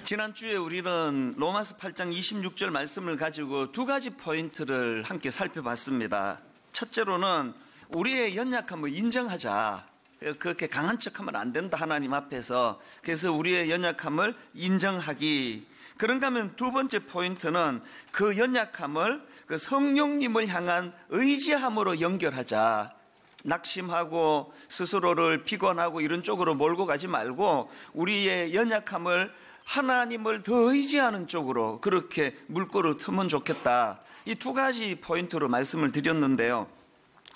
지난주에 우리는 로마서 8장 26절 말씀을 가지고 두 가지 포인트를 함께 살펴봤습니다. 첫째로는 우리의 연약함을 인정하자. 그렇게 강한 척하면 안 된다, 하나님 앞에서. 그래서 우리의 연약함을 인정하기. 그런가 하면 두 번째 포인트는 그 연약함을 그 성령님을 향한 의지함으로 연결하자. 낙심하고 스스로를 비관하고 이런 쪽으로 몰고 가지 말고 우리의 연약함을 하나님을 더 의지하는 쪽으로 그렇게 물꼬를 트면 좋겠다. 이 두 가지 포인트로 말씀을 드렸는데요.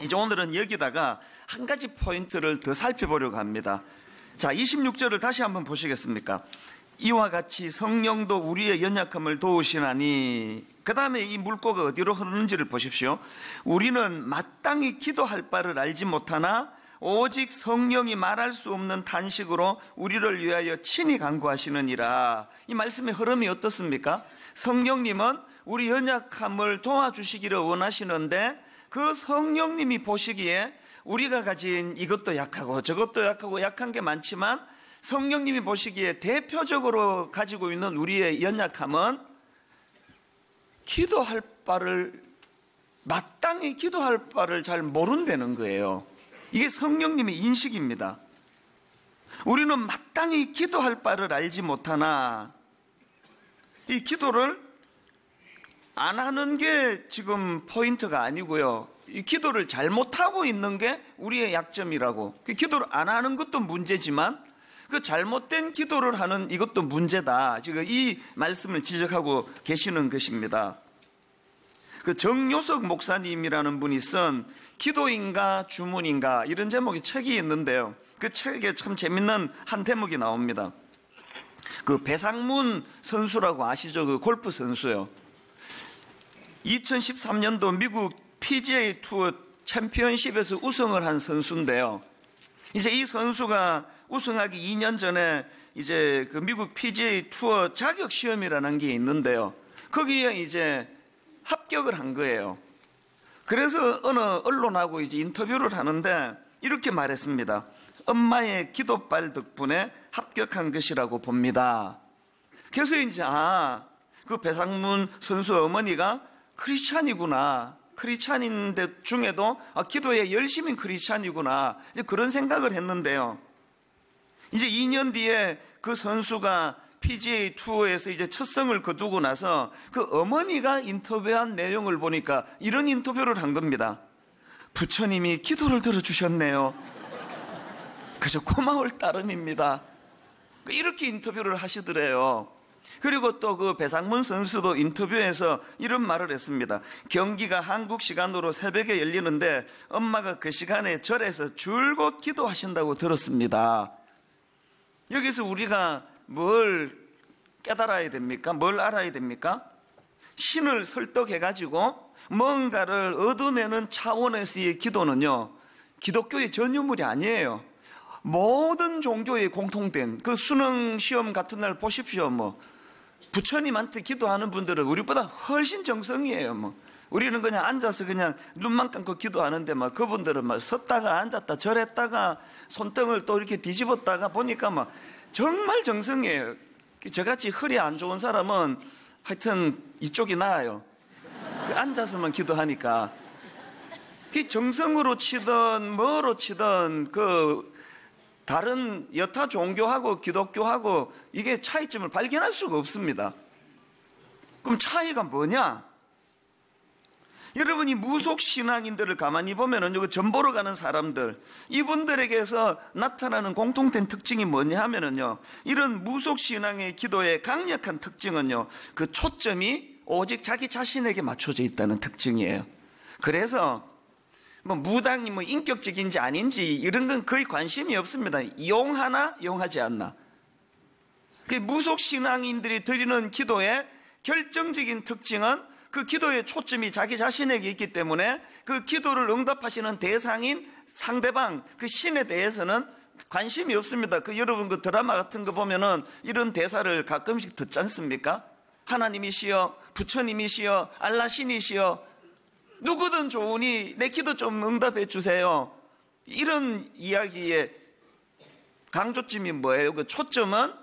이제 오늘은 여기다가 한 가지 포인트를 더 살펴보려고 합니다. 자, 26절을 다시 한번 보시겠습니까? 이와 같이 성령도 우리의 연약함을 도우시나니, 그 다음에 이 물꼬가 어디로 흐르는지를 보십시오. 우리는 마땅히 기도할 바를 알지 못하나 오직 성령이 말할 수 없는 탄식으로 우리를 위하여 친히 간구하시느니라. 이 말씀의 흐름이 어떻습니까? 성령님은 우리 연약함을 도와주시기를 원하시는데 그 성령님이 보시기에 우리가 가진 이것도 약하고 저것도 약하고 약한 게 많지만 성령님이 보시기에 대표적으로 가지고 있는 우리의 연약함은 기도할 바를, 마땅히 기도할 바를 잘 모른다는 거예요. 이게 성령님의 인식입니다. 우리는 마땅히 기도할 바를 알지 못하나, 이 기도를 안 하는 게 지금 포인트가 아니고요. 이 기도를 잘못하고 있는 게 우리의 약점이라고. 그 기도를 안 하는 것도 문제지만 그 잘못된 기도를 하는 이것도 문제다. 지금 이 말씀을 지적하고 계시는 것입니다. 그 정요석 목사님이라는 분이 쓴 기도인가 주문인가 이런 제목의 책이 있는데요. 그 책에 참 재밌는 한 대목이 나옵니다. 그 배상문 선수라고 아시죠? 그 골프 선수요. 2013년도 미국 PGA 투어 챔피언십에서 우승을 한 선수인데요. 이제 이 선수가 우승하기 2년 전에 이제 그 미국 PGA 투어 자격 시험이라는 게 있는데요. 거기에 이제 합격을 한 거예요. 그래서 어느 언론하고 이제 인터뷰를 하는데 이렇게 말했습니다. 엄마의 기도빨 덕분에 합격한 것이라고 봅니다. 그래서 이제 그 배상문 선수 어머니가 크리스찬이구나. 크리스찬인데 중에도 기도에 열심인 크리스찬이구나. 이제 그런 생각을 했는데요. 이제 2년 뒤에 그 선수가 PGA 투어에서 이제 첫 승을 거두고 나서 그 어머니가 인터뷰한 내용을 보니까 이런 인터뷰를 한 겁니다. 부처님이 기도를 들어주셨네요. 그저 고마울 따름입니다. 이렇게 인터뷰를 하시더래요. 그리고 또 그 배상문 선수도 인터뷰에서 이런 말을 했습니다. 경기가 한국 시간으로 새벽에 열리는데 엄마가 그 시간에 절에서 줄곧 기도하신다고 들었습니다. 여기서 우리가 뭘 깨달아야 됩니까? 뭘 알아야 됩니까? 신을 설득해가지고 뭔가를 얻어내는 차원에서의 기도는요, 기독교의 전유물이 아니에요. 모든 종교의 공통된 그 수능 시험 같은 날 보십시오. 부처님한테 기도하는 분들은 우리보다 훨씬 정성이에요. 우리는 그냥 앉아서 그냥 눈만 감고 기도하는데 그분들은 섰다가 앉았다 절했다가 손등을 또 이렇게 뒤집었다가 보니까 정말 정성이에요. 저같이 허리 안 좋은 사람은 하여튼 이쪽이 나아요. 앉아서만 기도하니까. 정성으로 치든 뭐로 치든 다른 여타 종교하고 기독교하고 이게 차이점을 발견할 수가 없습니다. 그럼 차이가 뭐냐? 여러분이 무속신앙인들을 가만히 보면은 여기 점 보러 가는 사람들, 이분들에게서 나타나는 공통된 특징이 뭐냐 하면은요, 이런 무속신앙의 기도의 강력한 특징은요, 그 초점이 오직 자기 자신에게 맞춰져 있다는 특징이에요. 그래서 무당이 인격적인지 아닌지 이런 건 거의 관심이 없습니다. 이용하나 이용하지 않나. 그 무속신앙인들이 드리는 기도의 결정적인 특징은 그 기도의 초점이 자기 자신에게 있기 때문에 그 기도를 응답하시는 대상인 상대방, 그 신에 대해서는 관심이 없습니다. 여러분 그 드라마 같은 거 보면은 이런 대사를 가끔씩 듣지 않습니까? 하나님이시여, 부처님이시여, 알라신이시여, 누구든 좋으니 내 기도 좀 응답해 주세요. 이런 이야기의 강조점이 뭐예요? 그 초점은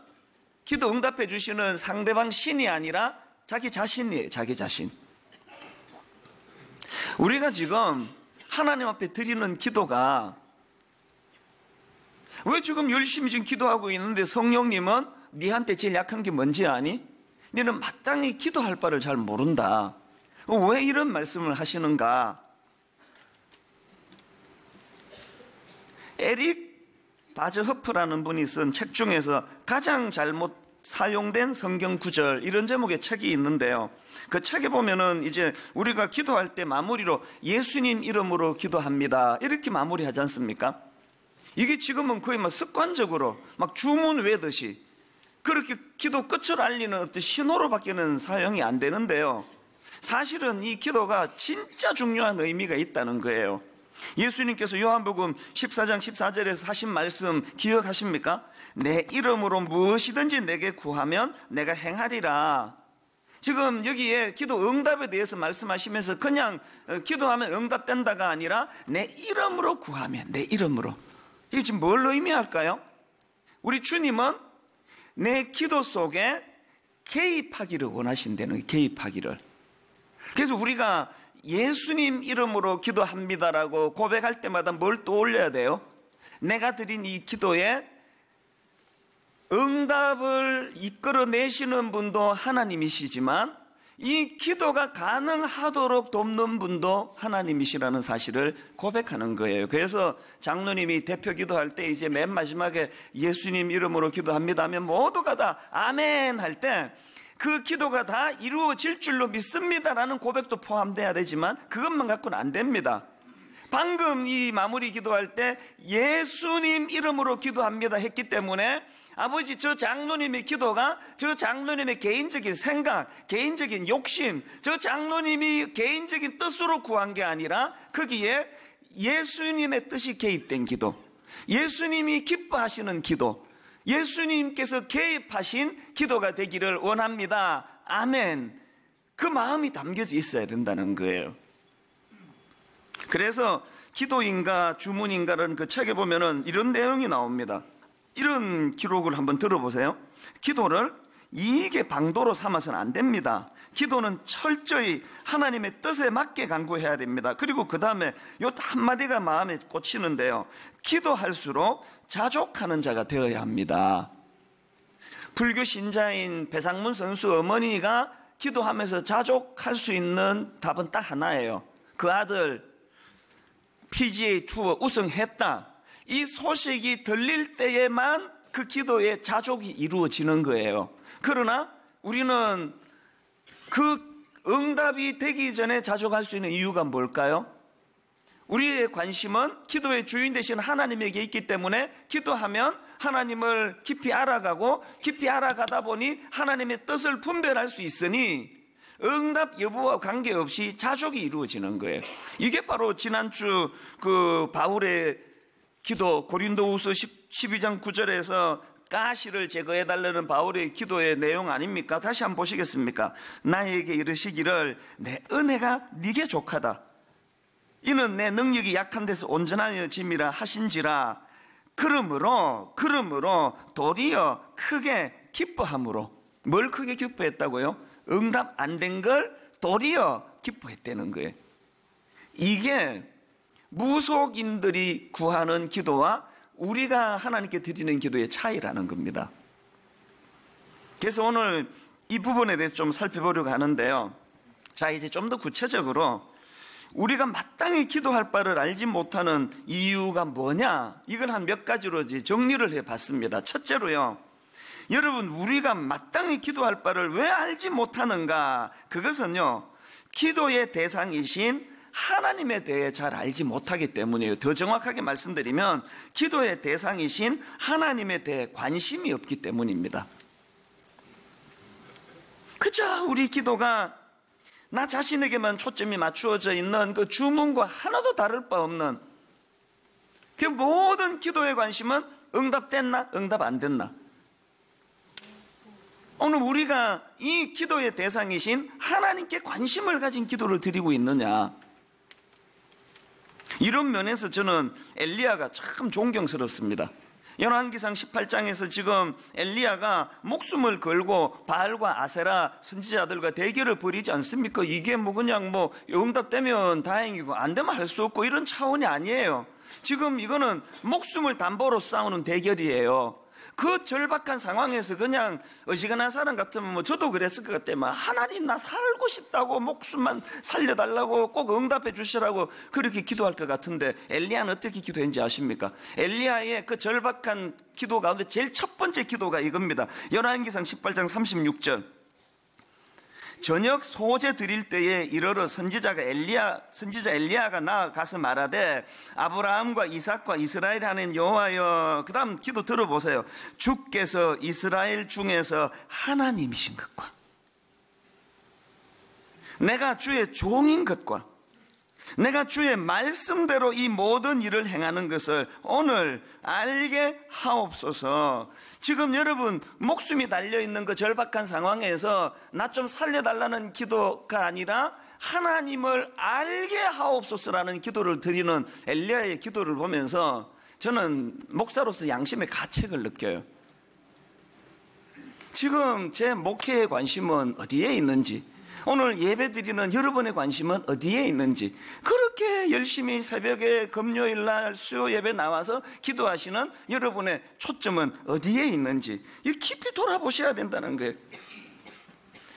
기도 응답해 주시는 상대방 신이 아니라 자기 자신이에요. 자기 자신. 우리가 지금 하나님 앞에 드리는 기도가 왜 지금 열심히 지금 기도하고 있는데 성령님은 네한테 제일 약한 게 뭔지 아니? 너는 마땅히 기도할 바를 잘 모른다. 왜 이런 말씀을 하시는가? 에릭 바즈허프라는 분이 쓴 책 중에서 가장 잘못 사용된 성경 구절, 이런 제목의 책이 있는데요. 그 책에 보면은 이제 우리가 기도할 때 마무리로 예수님 이름으로 기도합니다, 이렇게 마무리하지 않습니까? 이게 지금은 거의 막 습관적으로 막 주문 외듯이 그렇게 기도 끝을 알리는 어떤 신호로밖에는 사용이 안 되는데요. 사실은 이 기도가 진짜 중요한 의미가 있다는 거예요. 예수님께서 요한복음 14장 14절에서 하신 말씀 기억하십니까? 내 이름으로 무엇이든지 내게 구하면 내가 행하리라. 지금 여기에 기도 응답에 대해서 말씀하시면서 그냥 기도하면 응답된다가 아니라 내 이름으로 구하면, 내 이름으로. 이게 지금 뭘 의미할까요? 우리 주님은 내 기도 속에 개입하기를 원하신다는 거예요. 개입하기를. 그래서 우리가 예수님 이름으로 기도합니다라고 고백할 때마다 뭘 떠올려야 돼요? 내가 드린 이 기도에 응답을 이끌어내시는 분도 하나님이시지만 이 기도가 가능하도록 돕는 분도 하나님이시라는 사실을 고백하는 거예요. 그래서 장로님이 대표 기도할 때 이제 맨 마지막에 예수님 이름으로 기도합니다 하면 모두가 다 아멘 할 때 그 기도가 다 이루어질 줄로 믿습니다라는 고백도 포함돼야 되지만 그것만 갖고는 안 됩니다. 방금 이 마무리 기도할 때 예수님 이름으로 기도합니다 했기 때문에 아버지, 저 장로님의 기도가 저 장로님의 개인적인 생각, 개인적인 욕심, 저 장로님이 개인적인 뜻으로 구한 게 아니라 거기에 예수님의 뜻이 개입된 기도, 예수님이 기뻐하시는 기도, 예수님께서 개입하신 기도가 되기를 원합니다. 아멘. 그 마음이 담겨져 있어야 된다는 거예요. 그래서 기도인가 주문인가라는 그 책에 보면은 이런 내용이 나옵니다. 이런 기록을 한번 들어보세요. 기도를 이익의 방도로 삼아서는 안 됩니다. 기도는 철저히 하나님의 뜻에 맞게 간구해야 됩니다. 그리고 그 다음에 요 한마디가 마음에 꽂히는데요. 기도할수록 자족하는 자가 되어야 합니다. 불교 신자인 배상문 선수 어머니가 기도하면서 자족할 수 있는 답은 딱 하나예요. 그 아들 PGA 투어 우승했다, 이 소식이 들릴 때에만 그 기도의 자족이 이루어지는 거예요. 그러나 우리는 그 응답이 되기 전에 자족할 수 있는 이유가 뭘까요? 우리의 관심은 기도의 주인 되신 하나님에게 있기 때문에 기도하면 하나님을 깊이 알아가고 깊이 알아가다 보니 하나님의 뜻을 분별할 수 있으니 응답 여부와 관계없이 자족이 이루어지는 거예요. 이게 바로 지난주 그 바울의 기도, 고린도후서 12장 9절에서 가시를 제거해달라는 바울의 기도의 내용 아닙니까? 다시 한번 보시겠습니까? 나에게 이르시기를 내 은혜가 네게 족하다, 이는 내 능력이 약한 데서 온전하여짐이라 하신지라. 그러므로 도리어 크게 기뻐함으로. 뭘 크게 기뻐했다고요? 응답 안 된 걸 도리어 기뻐했다는 거예요. 이게 무속인들이 구하는 기도와 우리가 하나님께 드리는 기도의 차이라는 겁니다. 그래서 오늘 이 부분에 대해서 좀 살펴보려고 하는데요. 자, 이제 좀 더 구체적으로 우리가 마땅히 기도할 바를 알지 못하는 이유가 뭐냐, 이걸 한 몇 가지로 이제 정리를 해봤습니다. 첫째로요, 여러분, 우리가 마땅히 기도할 바를 왜 알지 못하는가? 그것은요, 기도의 대상이신 하나님에 대해 잘 알지 못하기 때문이에요. 더 정확하게 말씀드리면 기도의 대상이신 하나님에 대해 관심이 없기 때문입니다. 그저 우리 기도가 나 자신에게만 초점이 맞추어져 있는 그 주문과 하나도 다를 바 없는 그 모든 기도의 관심은 응답됐나 응답 안 됐나. 오늘 우리가 이 기도의 대상이신 하나님께 관심을 가진 기도를 드리고 있느냐, 이런 면에서 저는 엘리야가 참 존경스럽습니다. 열왕기상 18장에서 지금 엘리야가 목숨을 걸고 바알과 아세라 선지자들과 대결을 벌이지 않습니까? 이게 뭐 그냥 뭐 응답되면 다행이고 안 되면 할 수 없고 이런 차원이 아니에요. 지금 이거는 목숨을 담보로 싸우는 대결이에요. 그 절박한 상황에서 그냥 어지간한 사람 같으면 뭐 저도 그랬을 것 같아요. 하나님 나 살고 싶다고 목숨만 살려달라고 꼭 응답해 주시라고 그렇게 기도할 것 같은데 엘리야는 어떻게 기도했는지 아십니까? 엘리야의 그 절박한 기도 가운데 제일 첫 번째 기도가 이겁니다. 열왕기상 18장 36절. 저녁 소제 드릴 때에 이르러 선지자 엘리야가 나아가서 말하되 아브라함과 이삭과 이스라엘 하는 여호와여. 그 다음 기도 들어보세요. 주께서 이스라엘 중에서 하나님이신 것과 내가 주의 종인 것과 내가 주의 말씀대로 이 모든 일을 행하는 것을 오늘 알게 하옵소서. 지금 여러분 목숨이 달려있는 그 절박한 상황에서 나 좀 살려달라는 기도가 아니라 하나님을 알게 하옵소서라는 기도를 드리는 엘리야의 기도를 보면서 저는 목사로서 양심의 가책을 느껴요. 지금 제 목회의 관심은 어디에 있는지, 오늘 예배 드리는 여러분의 관심은 어디에 있는지, 그렇게 열심히 새벽에 금요일날 수요 예배 나와서 기도하시는 여러분의 초점은 어디에 있는지 깊이 돌아보셔야 된다는 거예요.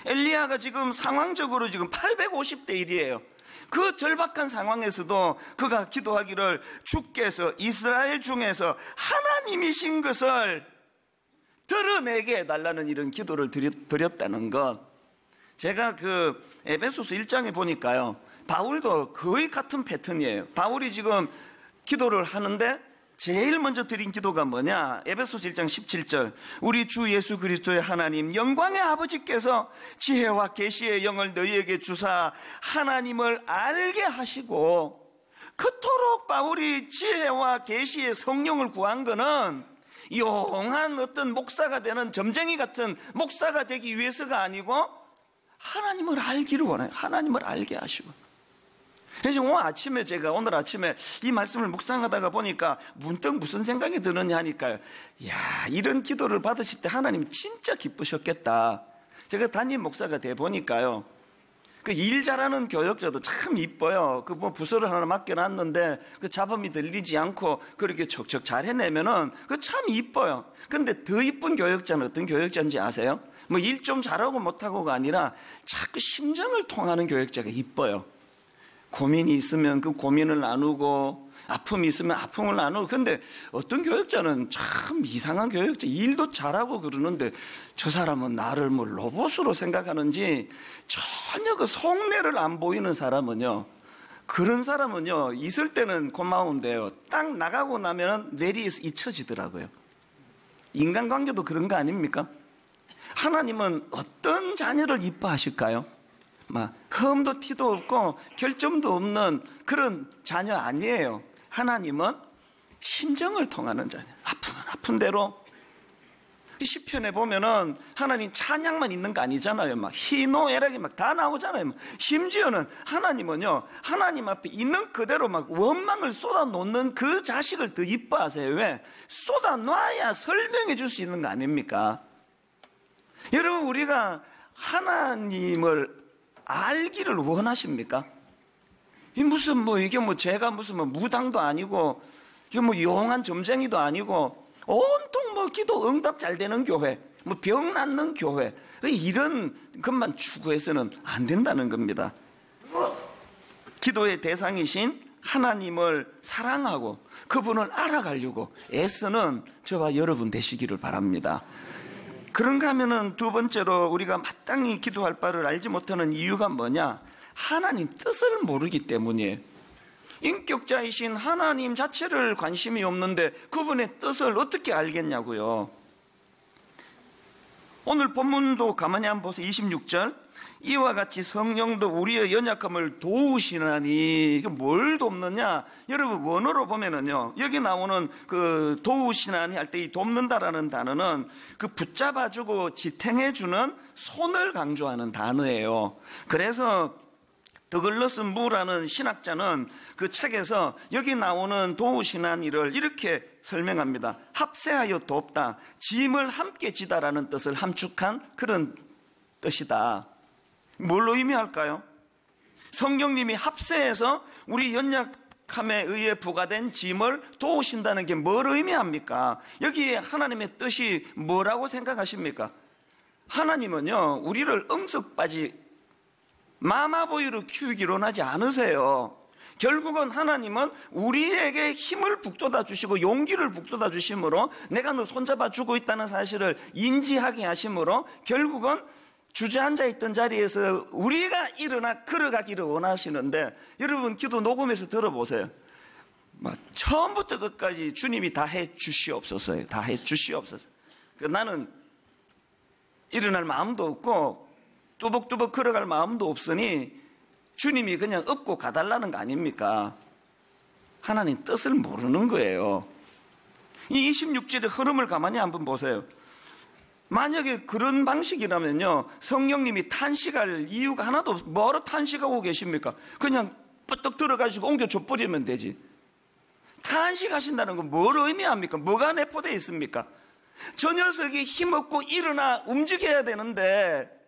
엘리야가 지금 상황적으로 지금 850대 1이에요. 그 절박한 상황에서도 그가 기도하기를 주께서 이스라엘 중에서 하나님이신 것을 드러내게 해달라는 이런 기도를 드렸다는 것. 제가 그 에베소서 1장에 보니까요, 바울도 거의 같은 패턴이에요. 바울이 지금 기도를 하는데 제일 먼저 드린 기도가 뭐냐? 에베소서 1장 17절. 우리 주 예수 그리스도의 하나님 영광의 아버지께서 지혜와 계시의 영을 너희에게 주사 하나님을 알게 하시고, 그토록 바울이 지혜와 계시의 성령을 구한 거는 용한 어떤 목사가 되는 점쟁이 같은 목사가 되기 위해서가 아니고 하나님을 알기를 원해요. 하나님을 알게 하시고. 그래서 오늘 아침에 이 말씀을 묵상하다가 보니까 문득 무슨 생각이 드느냐 하니까요, 이런 기도를 받으실 때 하나님 진짜 기쁘셨겠다. 제가 담임 목사가 돼 보니까요, 그 일 잘하는 교역자도 참 이뻐요. 그 부서를 하나 맡겨놨는데 그 잡음이 들리지 않고 그렇게 척척 잘 해내면은 그 참 이뻐요. 근데 더 이쁜 교역자는 어떤 교역자인지 아세요? 일 좀 잘하고 못하고가 아니라 자꾸 심정을 통하는 교역자가 이뻐요. 고민이 있으면 그 고민을 나누고, 아픔이 있으면 아픔을 나누고. 근데 어떤 교역자는 참 이상한 교역자, 일도 잘하고 그러는데 저 사람은 나를 로봇으로 생각하는지 전혀 그 속내를 안 보이는 사람은요, 그런 사람은요 있을 때는 고마운데요, 딱 나가고 나면 뇌리에서 잊혀지더라고요. 인간관계도 그런 거 아닙니까? 하나님은 어떤 자녀를 이뻐하실까요? 흠도 티도 없고 결점도 없는 그런 자녀 아니에요. 하나님은 심정을 통하는 자녀. 아프면 아픈 대로. 시편에 보면은 하나님 찬양만 있는 거 아니잖아요. 희노애락이 다 나오잖아요. 심지어는 하나님은요, 하나님 앞에 있는 그대로 원망을 쏟아놓는 그 자식을 더 이뻐하세요. 왜? 쏟아놔야 설명해 줄 수 있는 거 아닙니까? 여러분, 우리가 하나님을 알기를 원하십니까? 이게 제가 무슨 무당도 아니고, 이게 용한 점쟁이도 아니고, 온통 기도 응답 잘 되는 교회, 병 낫는 교회, 이런 것만 추구해서는 안 된다는 겁니다. 기도의 대상이신 하나님을 사랑하고 그분을 알아가려고 애쓰는 저와 여러분 되시기를 바랍니다. 그런가 하면은 두 번째로 우리가 마땅히 기도할 바를 알지 못하는 이유가 뭐냐? 하나님 뜻을 모르기 때문이에요. 인격자이신 하나님 자체를 관심이 없는데 그분의 뜻을 어떻게 알겠냐고요. 오늘 본문도 가만히 한번 보세요. 26절. 이와 같이 성령도 우리의 연약함을 도우시나니. 이게 뭘 돕느냐? 여러분, 원어로 보면은요, 여기 나오는 그 도우시나니 할 때 이 돕는다라는 단어는 그 붙잡아주고 지탱해주는 손을 강조하는 단어예요. 그래서 더글러스 무라는 신학자는 그 책에서 여기 나오는 도우시는 일을 이렇게 설명합니다. 합세하여 돕다, 짐을 함께 지다라는 뜻을 함축한 그런 뜻이다. 뭘로 의미할까요? 성경님이 합세해서 우리 연약함에 의해 부과된 짐을 도우신다는 게 뭘 의미합니까? 여기에 하나님의 뜻이 뭐라고 생각하십니까? 하나님은요, 우리를 응석바지 마마보이로 키우기로는 하지 않으세요. 결국은 하나님은 우리에게 힘을 북돋아 주시고 용기를 북돋아 주심으로 내가 너 손잡아 주고 있다는 사실을 인지하게 하심으로 결국은 주저앉아 있던 자리에서 우리가 일어나 걸어가기를 원하시는데, 여러분 기도 녹음해서 들어보세요. 처음부터 끝까지 주님이 다 해 주시옵소서요. 다 해 주시옵소서. 나는 일어날 마음도 없고 뚜벅뚜벅 걸어갈 마음도 없으니 주님이 그냥 업고 가달라는 거 아닙니까? 하나님 뜻을 모르는 거예요. 이 26절의 흐름을 가만히 한번 보세요. 만약에 그런 방식이라면요, 성령님이 탄식할 이유가 하나도 없어요. 뭐로 탄식하고 계십니까? 그냥 뻗떡 들어가지고 옮겨줘 버리면 되지. 탄식하신다는 건 뭘 의미합니까? 뭐가 내포되어 있습니까? 저 녀석이 힘없고 일어나 움직여야 되는데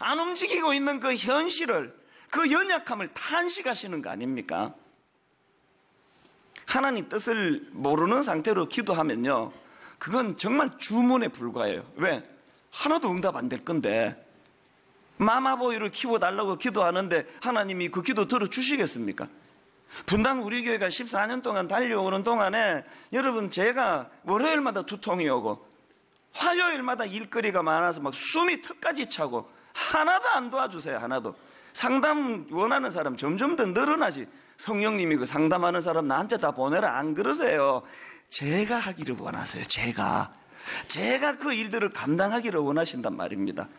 안 움직이고 있는 그 현실을, 그 연약함을 탄식하시는 거 아닙니까? 하나님 뜻을 모르는 상태로 기도하면요, 그건 정말 주문에 불과해요. 왜? 하나도 응답 안 될 건데. 마마보이를 키워달라고 기도하는데 하나님이 그 기도 들어주시겠습니까? 분당 우리 교회가 14년 동안 달려오는 동안에 여러분, 제가 월요일마다 두통이 오고 화요일마다 일거리가 많아서 막 숨이 턱까지 차고 하나도 안 도와주세요. 하나도. 상담 원하는 사람 점점 더 늘어나지. 성령님이 그 상담하는 사람 나한테 다 보내라 안 그러세요. 제가 하기를 원하세요. 제가 그 일들을 감당하기를 원하신단 말입니다.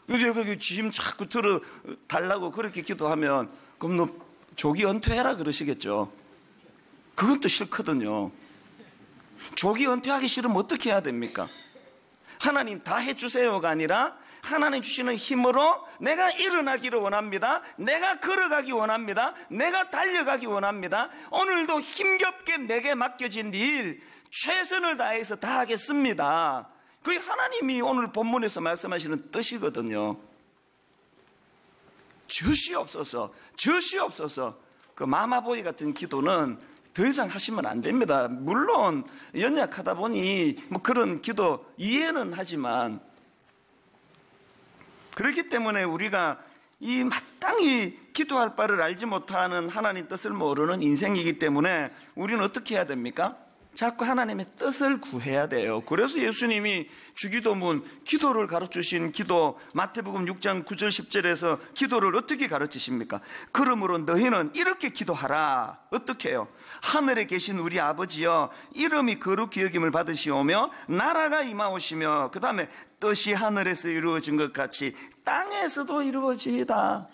여기 짐 자꾸 들어 달라고 그렇게 기도하면 그럼 너 조기 은퇴해라 그러시겠죠. 그건 또 싫거든요. 조기 은퇴하기 싫으면 어떻게 해야 됩니까? 하나님 다 해주세요가 아니라 하나님 주시는 힘으로 내가 일어나기를 원합니다. 내가 걸어가기 원합니다. 내가 달려가기 원합니다. 오늘도 힘겹게 내게 맡겨진 일 최선을 다해서 다 하겠습니다. 그게 하나님이 오늘 본문에서 말씀하시는 뜻이거든요. 주시옵소서, 주시옵소서. 그 마마보이 같은 기도는 더 이상 하시면 안 됩니다. 물론 연약하다 보니 뭐 그런 기도 이해는 하지만, 그렇기 때문에 우리가 이 마땅히 기도할 바를 알지 못하는 하나님 뜻을 모르는 인생이기 때문에 우리는 어떻게 해야 됩니까? 자꾸 하나님의 뜻을 구해야 돼요. 그래서 예수님이 주기도문, 기도를 가르치신 기도, 마태복음 6장 9절 10절에서 기도를 어떻게 가르치십니까? 그러므로 너희는 이렇게 기도하라. 어떻게 해요? 하늘에 계신 우리 아버지여, 이름이 거룩히 여김을 받으시오며 나라가 임하오시며, 그 다음에 뜻이 하늘에서 이루어진 것 같이 땅에서도 이루어지이다.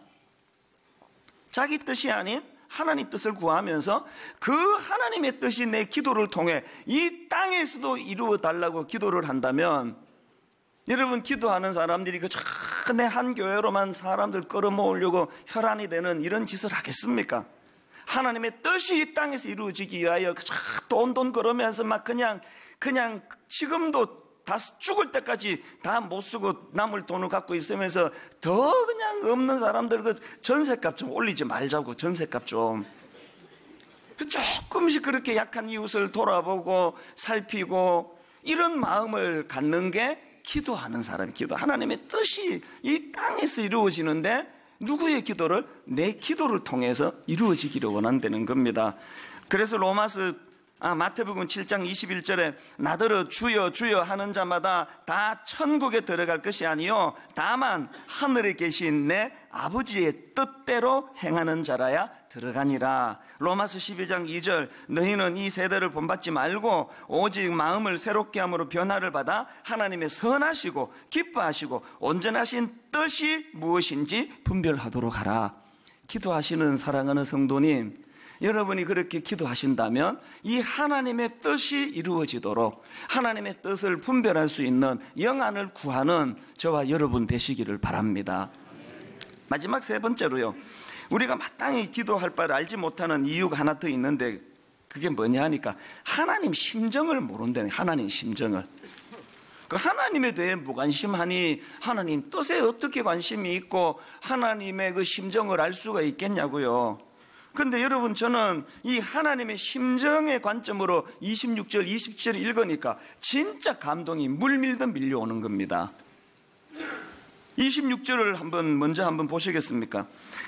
자기 뜻이 아닌 하나님 뜻을 구하면서 그 하나님의 뜻이 내 기도를 통해 이 땅에서도 이루어 달라고 기도를 한다면, 여러분 기도하는 사람들이 내 한 교회로만 사람들 끌어모으려고 혈안이 되는 이런 짓을 하겠습니까? 하나님의 뜻이 이 땅에서 이루어지기 위하여 돈돈 걸으면서 막 그냥 지금도 다 죽을 때까지 다 못 쓰고 남을 돈을 갖고 있으면서 더 그냥 없는 사람들 그 전셋값 좀 올리지 말자고, 전셋값 좀. 조금씩 그렇게 약한 이웃을 돌아보고 살피고 이런 마음을 갖는 게 기도하는 사람의 기도. 하나님의 뜻이 이 땅에서 이루어지는데 누구의 기도를? 내 기도를 통해서 이루어지기를 원한다는 겁니다. 그래서 마태복음 7장 21절에 나더러 주여 주여 하는 자마다 다 천국에 들어갈 것이 아니요 다만 하늘에 계신 내 아버지의 뜻대로 행하는 자라야 들어가니라. 로마서 12장 2절 너희는 이 세대를 본받지 말고 오직 마음을 새롭게 함으로 변화를 받아 하나님의 선하시고 기뻐하시고 온전하신 뜻이 무엇인지 분별하도록 하라. 기도하시는 사랑하는 성도님, 여러분이 그렇게 기도하신다면 이 하나님의 뜻이 이루어지도록 하나님의 뜻을 분별할 수 있는 영안을 구하는 저와 여러분 되시기를 바랍니다. 마지막 세 번째로요, 우리가 마땅히 기도할 바를 알지 못하는 이유가 하나 더 있는데, 그게 뭐냐 하니까 하나님 심정을 모른다는, 하나님 심정을. 그 하나님에 대해 무관심하니 하나님 뜻에 어떻게 관심이 있고 하나님의 그 심정을 알 수가 있겠냐고요. 그런데 여러분, 저는 이 하나님의 심정의 관점으로 26절, 27절 읽으니까 진짜 감동이 물밀듯 밀려오는 겁니다. 26절을 먼저 한번 보시겠습니까?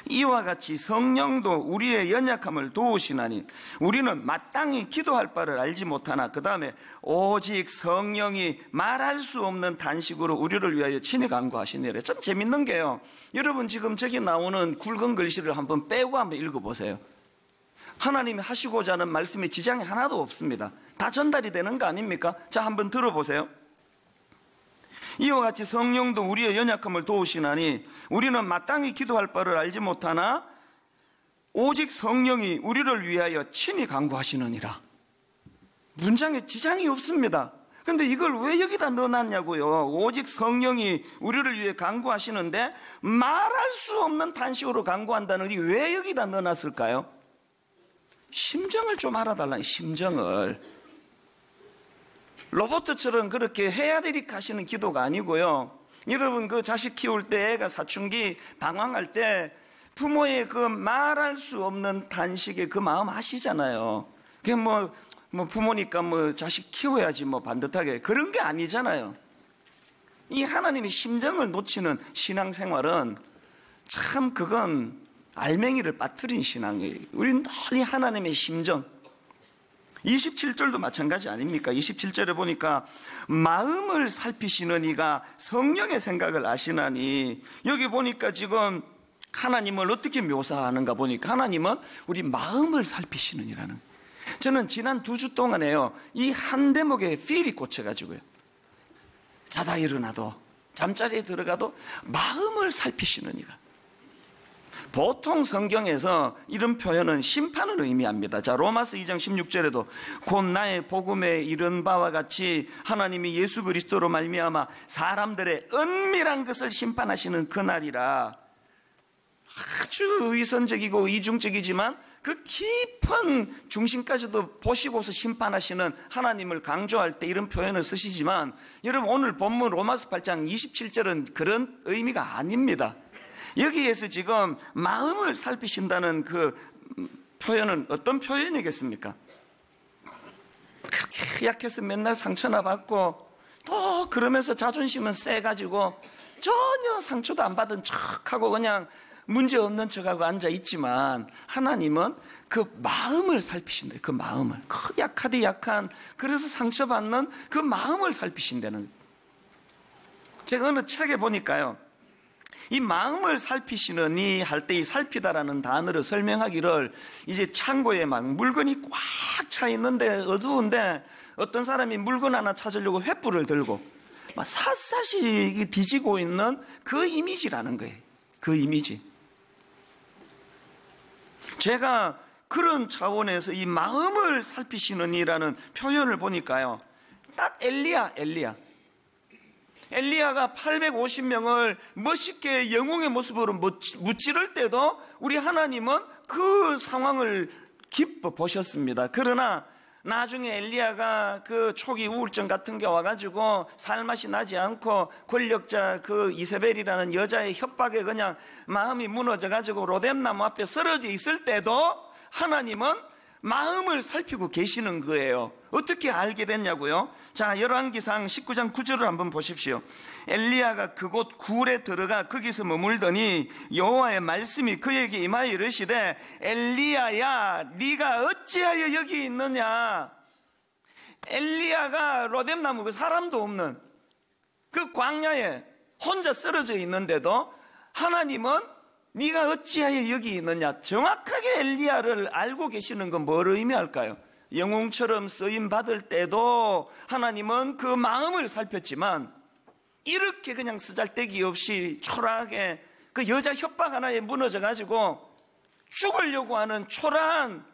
이와 같이 성령도 우리의 연약함을 도우시나니 우리는 마땅히 기도할 바를 알지 못하나, 그 다음에 오직 성령이 말할 수 없는 단식으로 우리를 위하여 친히 간구하시니라. 참 재밌는 게요, 여러분 지금 저기 나오는 굵은 글씨를 한번 빼고 한번 읽어보세요. 하나님이 하시고자 하는 말씀에 지장이 하나도 없습니다. 다 전달이 되는 거 아닙니까? 자, 한번 들어보세요. 이와 같이 성령도 우리의 연약함을 도우시나니 우리는 마땅히 기도할 바를 알지 못하나 오직 성령이 우리를 위하여 친히 간구하시느니라. 문장에 지장이 없습니다. 근데 이걸 왜 여기다 넣어놨냐고요. 오직 성령이 우리를 위해 간구하시는데 말할 수 없는 단식으로 간구한다는 게 왜 여기다 넣어놨을까요? 심정을 좀 알아달라는, 심정을. 로봇처럼 그렇게 해야 되리 하시는 기도가 아니고요. 여러분, 그 자식 키울 때, 애가 사춘기 방황할 때 부모의 그 말할 수 없는 단식의 그 마음 아시잖아요. 그게 뭐 부모니까 자식 키워야지 반듯하게, 그런 게 아니잖아요. 이 하나님의 심정을 놓치는 신앙생활은 참, 그건 알맹이를 빠뜨린 신앙이에요. 우리는 늘 하나님의 심정. 27절도 마찬가지 아닙니까? 27절에 보니까 마음을 살피시는 이가 성령의 생각을 아시나니, 여기 보니까 지금 하나님을 어떻게 묘사하는가 보니까 하나님은 우리 마음을 살피시는 이라는. 저는 지난 2주 동안에요, 이 한 대목에 필이 꽂혀가지고요, 자다 일어나도 잠자리에 들어가도 마음을 살피시는 이가. 보통 성경에서 이런 표현은 심판을 의미합니다. 자, 로마서 2장 16절에도 곧 나의 복음에 이른 바와 같이 하나님이 예수 그리스도로 말미암아 사람들의 은밀한 것을 심판하시는 그날이라. 아주 위선적이고 이중적이지만 그 깊은 중심까지도 보시고서 심판하시는 하나님을 강조할 때 이런 표현을 쓰시지만, 여러분 오늘 본문 로마서 8장 27절은 그런 의미가 아닙니다. 여기에서 지금 마음을 살피신다는 그 표현은 어떤 표현이겠습니까? 그렇게 약해서 맨날 상처나 받고 또 그러면서 자존심은 세가지고 전혀 상처도 안 받은 척하고 그냥 문제없는 척하고 앉아있지만, 하나님은 그 마음을 살피신대요. 그 마음을, 그 약하디 약한, 그래서 상처받는 그 마음을 살피신다는. 제가 어느 책에 보니까요, 이 마음을 살피시느니 할 때 이 살피다라는 단어를 설명하기를, 이제 창고에 막 물건이 꽉 차 있는데 어두운데 어떤 사람이 물건 하나 찾으려고 횃불을 들고 막 샅샅이 뒤지고 있는 그 이미지라는 거예요. 그 이미지. 제가 그런 차원에서 이 마음을 살피시느니라는 표현을 보니까요, 딱 엘리야가 850명을 멋있게 영웅의 모습으로 무찌를 때도 우리 하나님은 그 상황을 기뻐 보셨습니다. 그러나 나중에 엘리야가 그 초기 우울증 같은 게 와가지고 살맛이 나지 않고 권력자 그 이세벨이라는 여자의 협박에 그냥 마음이 무너져가지고 로뎀나무 앞에 쓰러져 있을 때도 하나님은 마음을 살피고 계시는 거예요. 어떻게 알게 됐냐고요? 자, 열왕기상 19장 9절을 한번 보십시오. 엘리야가 그곳 굴에 들어가 거기서 머물더니 여호와의 말씀이 그에게 임하여 이르시되, 엘리야야, 네가 어찌하여 여기 있느냐? 엘리야가 로뎀나무, 그 사람도 없는 그 광야에 혼자 쓰러져 있는데도 하나님은 네가 어찌하여 여기 있느냐? 정확하게 엘리야를 알고 계시는 건 뭘 의미할까요? 영웅처럼 쓰임 받을 때도 하나님은 그 마음을 살폈지만, 이렇게 그냥 쓰잘데기 없이 초라하게 그 여자 협박 하나에 무너져가지고 죽으려고 하는 초라한,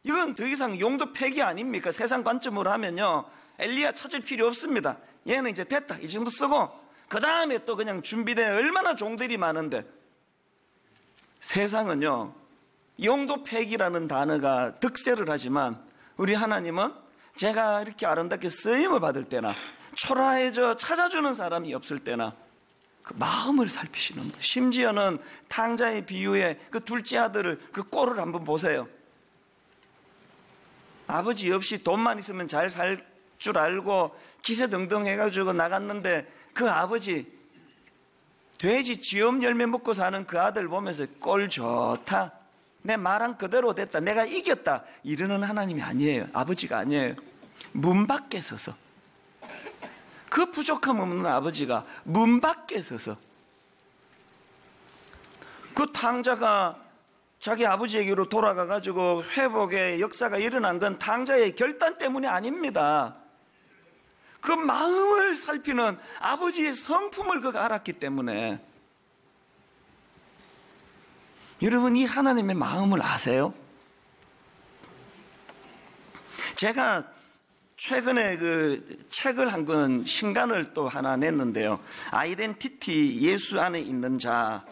이건 더 이상 용도 폐기 아닙니까? 세상 관점으로 하면요, 엘리야 찾을 필요 없습니다. 얘는 이제 됐다, 이 정도 쓰고 그 다음에 또 그냥 준비된 얼마나 종들이 많은데, 세상은요, 용도폐기라는 단어가 득세를 하지만 우리 하나님은 제가 이렇게 아름답게 쓰임을 받을 때나 초라해져 찾아주는 사람이 없을 때나 그 마음을 살피시는 거예요. 심지어는 탕자의 비유에 그 둘째 아들을 그 꼴을 한번 보세요. 아버지 없이 돈만 있으면 잘 살 줄 알고 기세등등 해가지고 나갔는데 그 아버지 돼지 쥐엄 열매 먹고 사는 그 아들 보면서 꼴 좋다, 내 말한 그대로 됐다, 내가 이겼다 이러는 하나님이 아니에요. 아버지가 아니에요. 문 밖에 서서, 그 부족함 없는 아버지가 문 밖에 서서 그 탕자가 자기 아버지에게로 돌아가가지고 회복의 역사가 일어난 건 탕자의 결단 때문이 아닙니다. 그 마음을 살피는 아버지의 성품을 그가 알았기 때문에. 여러분, 이 하나님의 마음을 아세요? 제가 최근에 그 책을 한 권, 신간을 또 하나 냈는데요. 아이덴티티, 예수 안에 있는 자.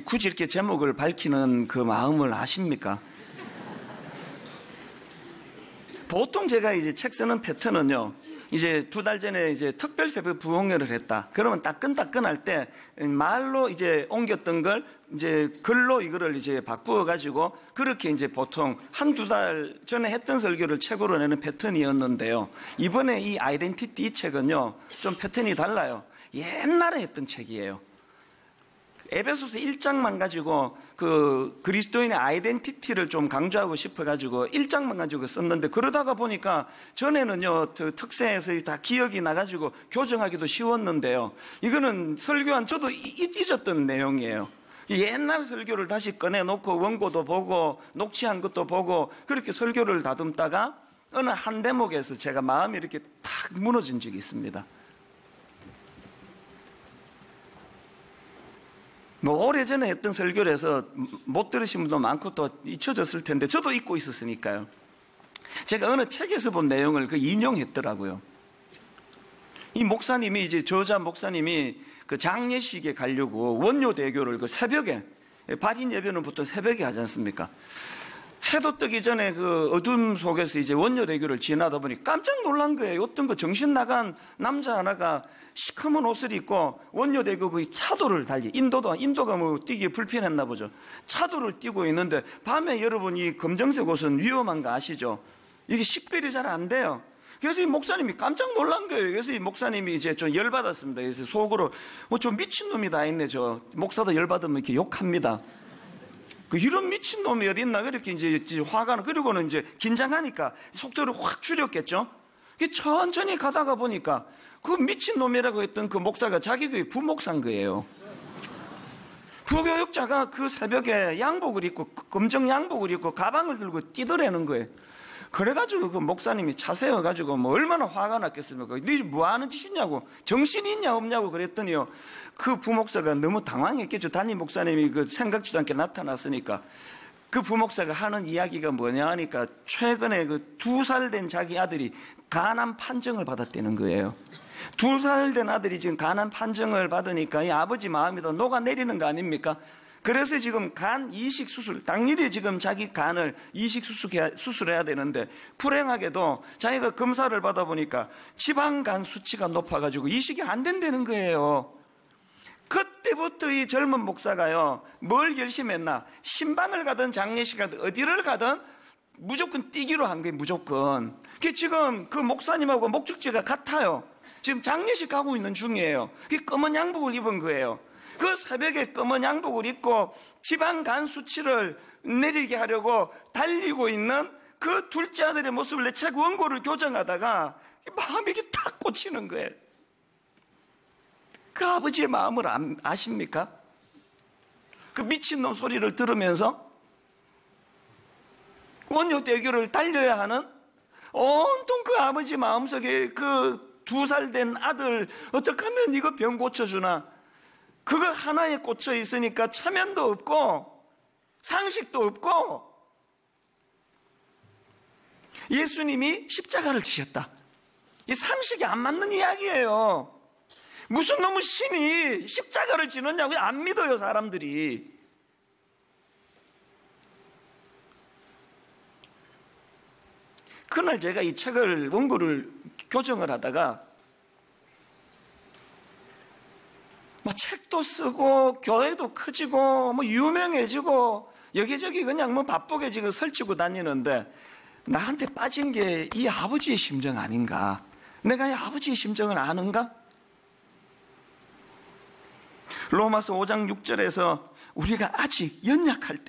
굳이 이렇게 제목을 밝히는 그 마음을 아십니까? 보통 제가 이제 책 쓰는 패턴은요, 이제 2달 전에 이제 특별 새벽 부흥회를 했다. 그러면 따끈따끈할 때 말로 이제 옮겼던 걸 이제 글로 이거를 이제 바꾸어 가지고 그렇게 이제 보통 1-2달 전에 했던 설교를 책으로 내는 패턴이었는데요. 이번에 이 아이덴티티 이 책은요, 좀 패턴이 달라요. 옛날에 했던 책이에요. 에베소서 1장만 가지고 그 그리스도인의 아이덴티티를 좀 강조하고 싶어가지고 1장만 가지고 썼는데, 그러다가 보니까 전에는요, 특세에서 다 기억이 나가지고 교정하기도 쉬웠는데요. 이거는 설교한 저도 잊었던 내용이에요. 옛날 설교를 다시 꺼내놓고 원고도 보고 녹취한 것도 보고 그렇게 설교를 다듬다가 어느 한 대목에서 제가 마음이 이렇게 탁 무너진 적이 있습니다. 뭐 오래전에 했던 설교를 해서 못 들으신 분도 많고 또 잊혀졌을 텐데 저도 잊고 있었으니까요. 제가 어느 책에서 본 내용을 그 인용했더라고요. 이 목사님이, 이제 저자 목사님이 그 장례식에 가려고 원효대교를 그 새벽에, 발인 예배는 보통 새벽에 하지 않습니까? 해도 뜨기 전에 그 어둠 속에서 이제 원효대교를 지나다 보니 깜짝 놀란 거예요. 어떤 그 정신 나간 남자 하나가 시커먼 옷을 입고 원효대교 그 차도를 달리, 인도가 뭐 뛰기 불편했나 보죠. 차도를 뛰고 있는데 밤에 여러분 이 검정색 옷은 위험한 거 아시죠? 이게 식별이 잘 안 돼요. 그래서 이 목사님이 깜짝 놀란 거예요. 그래서 이 목사님이 이제 좀 열받았습니다. 그래서 속으로 뭐 좀 미친놈이 다 있네. 저 목사도 열받으면 이렇게 욕합니다. 이런 미친놈이 어디 있나, 그렇게 이제 화가 나. 그리고는 이제 긴장하니까 속도를 확 줄였겠죠. 천천히 가다가 보니까 그 미친놈이라고 했던 그 목사가 자기 교회 부목사인 거예요. 부교육자가 그 새벽에 양복을 입고, 검정 양복을 입고 가방을 들고 뛰더라는 거예요. 그래가지고 그 목사님이 차 세워가지고 뭐 얼마나 화가 났겠습니까? 네 뭐 하는 짓이냐고, 정신이 있냐 없냐고 그랬더니요, 그 부목사가 너무 당황했겠죠. 담임 목사님이 그 생각지도 않게 나타났으니까. 그 부목사가 하는 이야기가 뭐냐 하니까 최근에 그 2살 된 자기 아들이 간암 판정을 받았다는 거예요. 2살 된 아들이 지금 간암 판정을 받으니까 이 아버지 마음이 더 녹아내리는 거 아닙니까? 그래서 지금 간 이식 수술, 당일에 지금 자기 간을 이식 수술해야 되는데, 불행하게도 자기가 검사를 받아보니까 지방간 수치가 높아가지고 이식이 안 된다는 거예요. 그때부터 이 젊은 목사가요, 뭘 결심했나? 신방을 가든 장례식 가든 어디를 가든 무조건 뛰기로 한 거예요, 무조건. 지금 그 목사님하고 목적지가 같아요. 지금 장례식 가고 있는 중이에요. 검은 양복을 입은 거예요. 그 새벽에 검은 양복을 입고 지방 간 수치를 내리게 하려고 달리고 있는 그 둘째 아들의 모습을 내 책 원고를 교정하다가 마음이 이렇게 탁 꽂히는 거예요. 그 아버지의 마음을 아십니까? 그 미친놈 소리를 들으면서 원효대교를 달려야 하는 온통 그 아버지 마음속에 그 2살 된 아들, 어떻게 하면 이거 병 고쳐주나, 그거 하나에 꽂혀 있으니까 체면도 없고 상식도 없고. 예수님이 십자가를 지셨다, 이 상식이 안 맞는 이야기예요. 무슨 놈의 신이 십자가를 지느냐고 안 믿어요, 사람들이. 그날 제가 이 책을 원고를 교정을 하다가 뭐 책도 쓰고 교회도 커지고 뭐 유명해지고 여기저기 그냥 뭐 바쁘게 지금 설치고 다니는데 나한테 빠진 게 이 아버지의 심정 아닌가? 내가 이 아버지의 심정을 아는가? 로마서 5장 6절에서 우리가 아직 연약할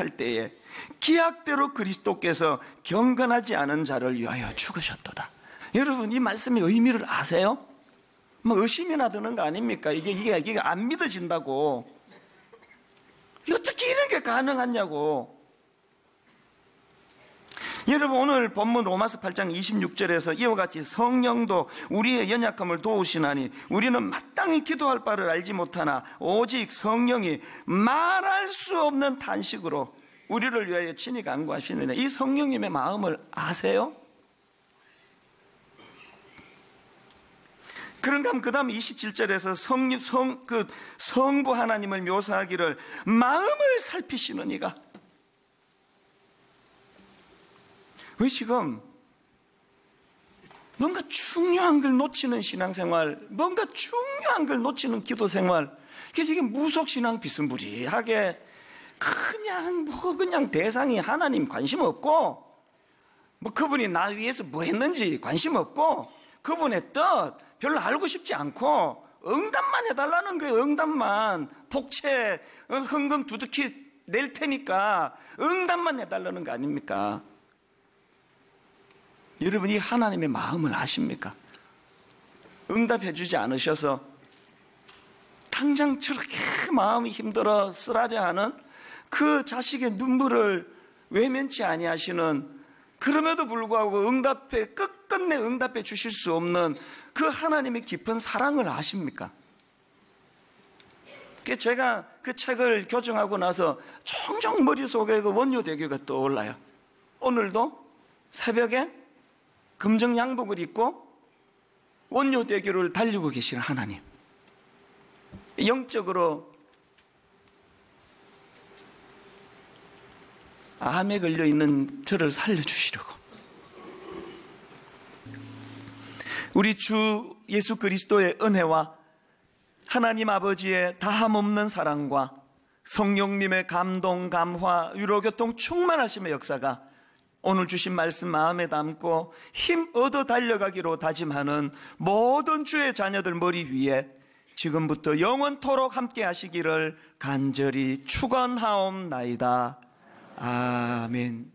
때에 기약대로 그리스도께서 경건하지 않은 자를 위하여 죽으셨도다. 여러분, 이 말씀의 의미를 아세요? 뭐 의심이나 드는 거 아닙니까? 이게 안 믿어진다고. 어떻게 이런 게 가능하냐고. 여러분, 오늘 본문 로마서 8장 26절에서 이와 같이 성령도 우리의 연약함을 도우시나니 우리는 마땅히 기도할 바를 알지 못하나 오직 성령이 말할 수 없는 탄식으로 우리를 위하여 친히 간구하시느냐. 이 성령님의 마음을 아세요? 그런가 하면 그 다음 27절에서 성부 하나님을 묘사하기를 마음을 살피시는 이가. 왜 지금 뭔가 중요한 걸 놓치는 신앙생활, 뭔가 중요한 걸 놓치는 기도생활, 이게 무속신앙 비스무리하게 그냥 대상이 하나님 관심 없고, 뭐 그분이 나 위해서 뭐 했는지 관심 없고, 그분의 뜻 별로 알고 싶지 않고 응답만 해달라는 거예요. 응답만. 복채 헌금 두둑히 낼 테니까 응답만 해달라는 거 아닙니까? 여러분이 하나님의 마음을 아십니까? 응답해 주지 않으셔서 당장 저렇게 마음이 힘들어 쓰라려 하는 그 자식의 눈물을 외면치 아니하시는, 그럼에도 불구하고 끝끝내 응답해 주실 수 없는 그 하나님의 깊은 사랑을 아십니까? 제가 그 책을 교정하고 나서 종종 머릿속에 그 원효대교가 떠올라요. 오늘도 새벽에 금정 양복을 입고 원효대교를 달리고 계시는 하나님, 영적으로 암에 걸려있는 저를 살려주시려고 우리 주 예수 그리스도의 은혜와 하나님 아버지의 다함없는 사랑과 성령님의 감동, 감화, 위로, 교통, 충만하심의 역사가 오늘 주신 말씀 마음에 담고 힘 얻어 달려가기로 다짐하는 모든 주의 자녀들 머리 위에 지금부터 영원토록 함께 하시기를 간절히 축원하옵나이다. 아멘.